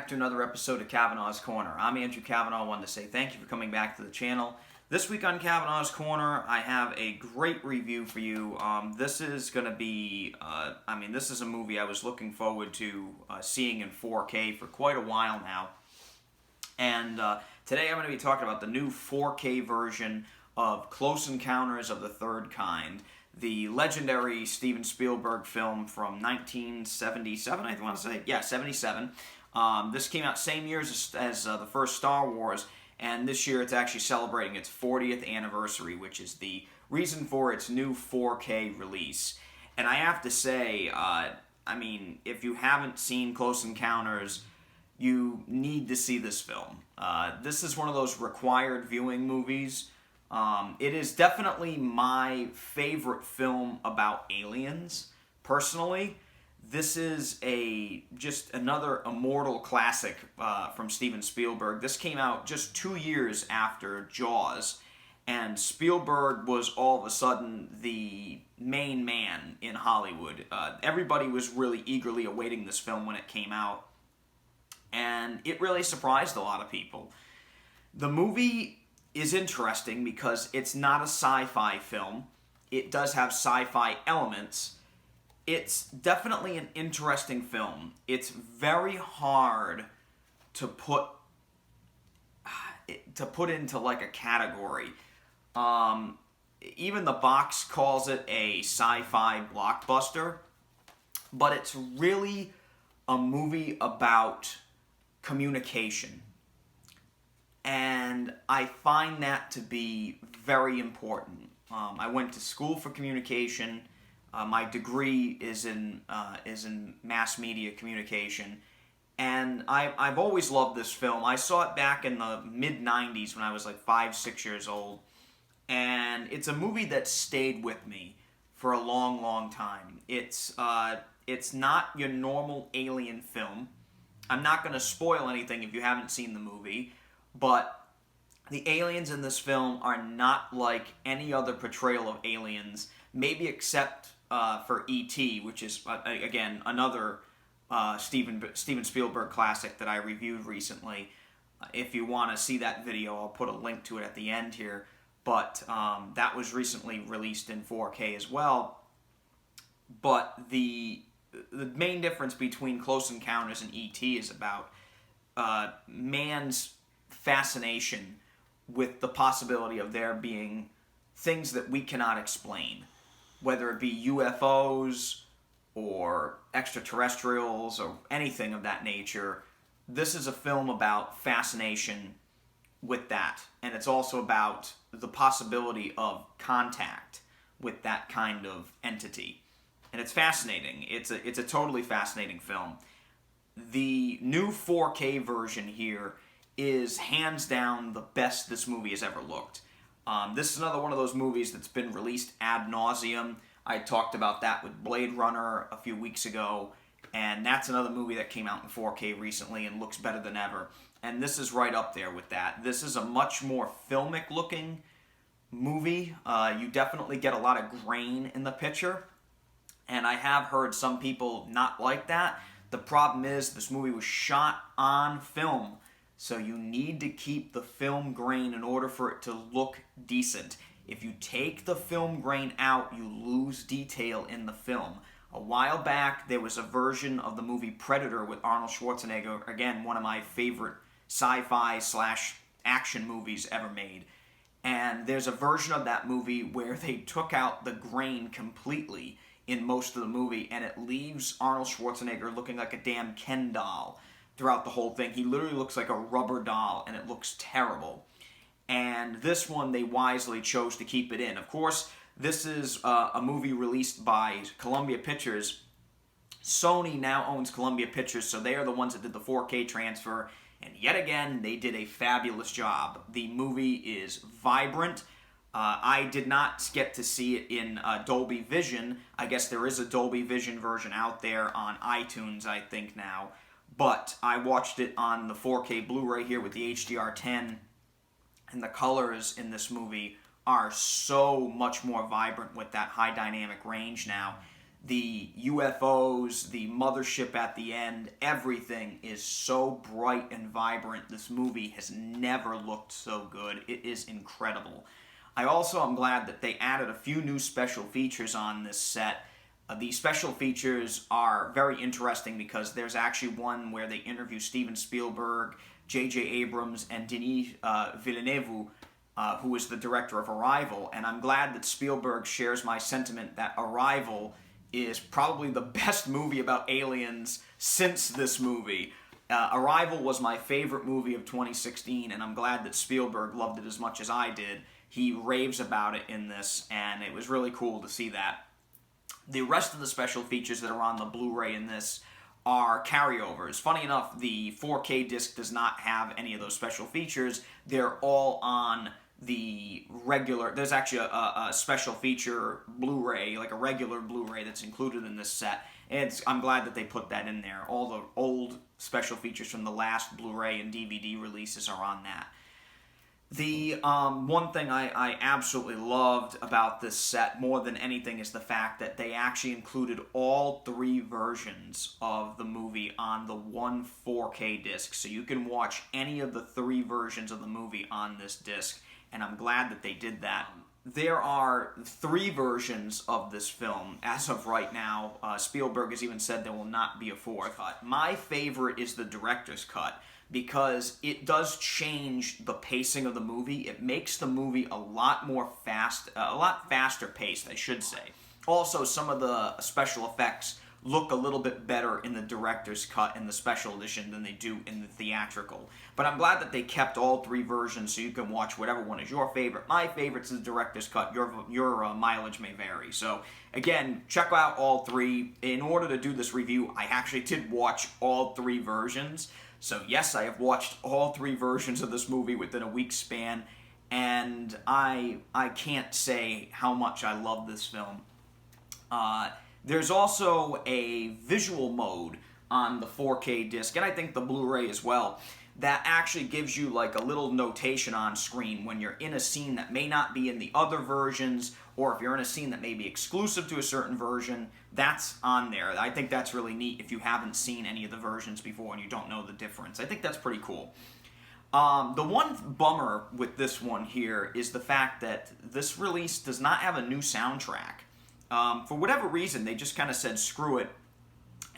back to another episode of Cavanaugh's Corner. I'm Andrew Cavanaugh. I wanted to say thank you for coming back to the channel. This week on Cavanaugh's Corner, I have a great review for you. This is going to be, this is a movie I was looking forward to seeing in 4K for quite a while now. And today I'm going to be talking about the new 4K version of Close Encounters of the Third Kind, the legendary Steven Spielberg film from 1977, I want to say. Yeah, 77. This came out same year as the first Star Wars, and this year it's actually celebrating its 40th anniversary, which is the reason for its new 4K release. And I have to say, if you haven't seen Close Encounters, you need to see this film. This is one of those required viewing movies. It is definitely my favorite film about aliens, personally. This is just another immortal classic from Steven Spielberg. This came out just 2 years after Jaws, and Spielberg was all of a sudden the main man in Hollywood. Everybody was really eagerly awaiting this film when it came out, and it really surprised a lot of people. The movie is interesting because it's not a sci-fi film. It does have sci-fi elements. It's definitely an interesting film. It's very hard to put into like a category. Even the box calls it a sci-fi blockbuster, but it's really a movie about communication. And I find that to be very important. I went to school for communication. My degree is in mass media communication, and I've always loved this film. I saw it back in the mid-90s when I was like 5-6 years old, and it's a movie that stayed with me for a long, long time. It's not your normal alien film. I'm not going to spoil anything if you haven't seen the movie. But the aliens in this film are not like any other portrayal of aliens, maybe except for E.T., which is, again, another Steven Spielberg classic that I reviewed recently. If you want to see that video, I'll put a link to it at the end here. But that was recently released in 4K as well. But the main difference between Close Encounters and E.T. is about man's fascination with the possibility of there being things that we cannot explain, whether it be UFOs or extraterrestrials or anything of that nature. This is a film about fascination with that, and it's also about the possibility of contact with that kind of entity. And it's fascinating. It's a totally fascinating film. The new 4K version here is hands down the best this movie has ever looked. This is another one of those movies that's been released ad nauseum. I talked about that with Blade Runner a few weeks ago, and that's another movie that came out in 4K recently and looks better than ever. And this is right up there with that. This is a much more filmic looking movie. You definitely get a lot of grain in the picture, and I have heard some people not like that. The problem is this movie was shot on film, so you need to keep the film grain in order for it to look decent. If you take the film grain out, you lose detail in the film. A while back, there was a version of the movie Predator with Arnold Schwarzenegger, again, one of my favorite sci-fi/action movies ever made. And there's a version of that movie where they took out the grain completely in most of the movie, and it leaves Arnold Schwarzenegger looking like a damn Ken doll throughout the whole thing. He literally looks like a rubber doll, and it looks terrible. And this one, they wisely chose to keep it in. Of course, this is a movie released by Columbia Pictures. Sony now owns Columbia Pictures, so they are the ones that did the 4K transfer, and yet again, they did a fabulous job. The movie is vibrant. I did not get to see it in Dolby Vision. I guess there is a Dolby Vision version out there on iTunes, I think now. But I watched it on the 4K Blu-ray here with the HDR10, and the colors in this movie are so much more vibrant with that high dynamic range now. The UFOs, the mothership at the end, everything is so bright and vibrant. This movie has never looked so good. It is incredible. I also am glad that they added a few new special features on this set. The special features are very interesting because there's actually one where they interview Steven Spielberg, J.J. Abrams, and Denis Villeneuve, who is the director of Arrival. And I'm glad that Spielberg shares my sentiment that Arrival is probably the best movie about aliens since this movie. Arrival was my favorite movie of 2016, and I'm glad that Spielberg loved it as much as I did. He raves about it in this, and it was really cool to see that. The rest of the special features that are on the Blu-ray in this are carryovers. Funny enough, the 4K disc does not have any of those special features. They're all on the regular. There's actually a special feature Blu-ray, like a regular Blu-ray that's included in this set. And I'm glad that they put that in there. All the old special features from the last Blu-ray and DVD releases are on that. The one thing I absolutely loved about this set more than anything is the fact that they actually included all 3 versions of the movie on the one 4K disc. So you can watch any of the 3 versions of the movie on this disc, and I'm glad that they did that. There are 3 versions of this film as of right now. Spielberg has even said there will not be a 4th cut. My favorite is the director's cut, because it does change the pacing of the movie. It makes the movie a lot faster paced, I should say. Also, some of the special effects look a little bit better in the director's cut in the special edition than they do in the theatrical. But I'm glad that they kept all 3 versions so you can watch whatever one is your favorite. My favorite's the director's cut. Your mileage may vary. So, again, check out all 3. In order to do this review, I actually did watch all 3 versions. So yes, I have watched all 3 versions of this movie within a week span, and I can't say how much I love this film. There's also a visual mode on the 4K disc, and I think the Blu-ray as well, that actually gives you like a little notation on screen when you're in a scene that may not be in the other versions, or if you're in a scene that may be exclusive to a certain version, that's on there. I think that's really neat if you haven't seen any of the versions before and you don't know the difference. I think that's pretty cool. The one bummer with this one here is the fact that this release does not have a new soundtrack. For whatever reason, they just kind of said screw it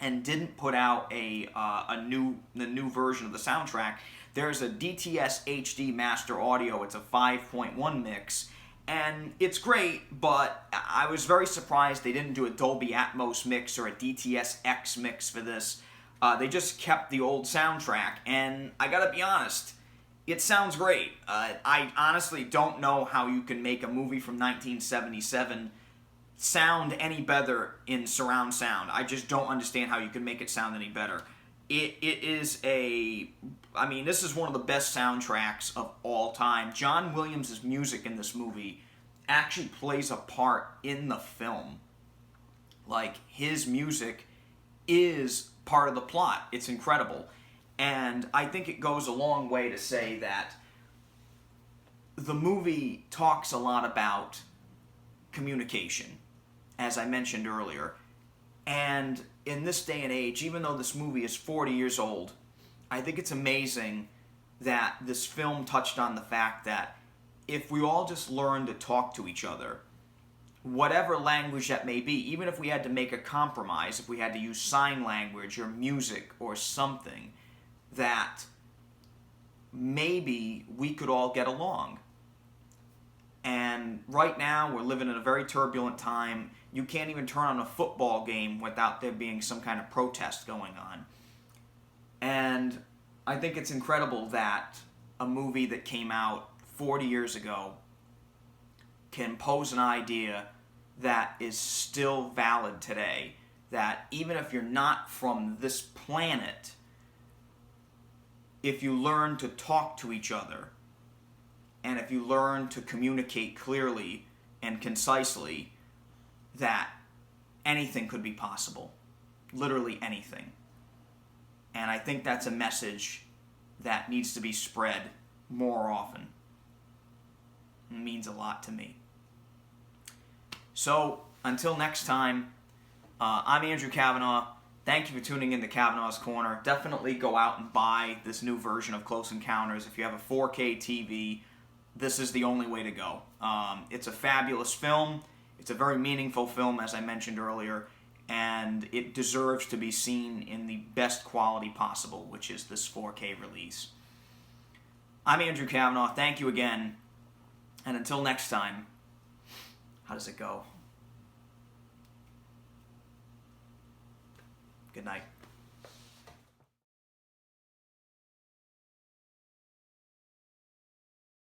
and didn't put out the new version of the soundtrack. There's a DTS HD Master Audio. It's a 5.1 mix, and it's great, but I was very surprised they didn't do a Dolby Atmos mix or a DTS X mix for this. They just kept the old soundtrack, and I gotta be honest, it sounds great. I honestly don't know how you can make a movie from 1977 sound any better in surround sound. I just don't understand how you can make it sound any better. It is this is one of the best soundtracks of all time. John Williams' music in this movie actually plays a part in the film. Like, his music is part of the plot. It's incredible. And I think it goes a long way to say that the movie talks a lot about communication, as I mentioned earlier. And in this day and age, even though this movie is 40 years old, I think it's amazing that this film touched on the fact that if we all just learn to talk to each other, whatever language that may be, even if we had to make a compromise, if we had to use sign language or music or something, that maybe we could all get along. And right now, we're living in a very turbulent time. You can't even turn on a football game without there being some kind of protest going on. And I think it's incredible that a movie that came out 40 years ago can pose an idea that is still valid today. That even if you're not from this planet, if you learn to talk to each other, and if you learn to communicate clearly and concisely, that anything could be possible. Literally anything. And I think that's a message that needs to be spread more often. It means a lot to me. So, until next time, I'm Andrew Cavanaugh. Thank you for tuning in to Cavanaugh's Corner. Definitely go out and buy this new version of Close Encounters. If you have a 4K TV, this is the only way to go. It's a fabulous film. It's a very meaningful film, as I mentioned earlier, and it deserves to be seen in the best quality possible, which is this 4K release. I'm Andrew Cavanaugh. Thank you again. And until next time, how does it go? Good night.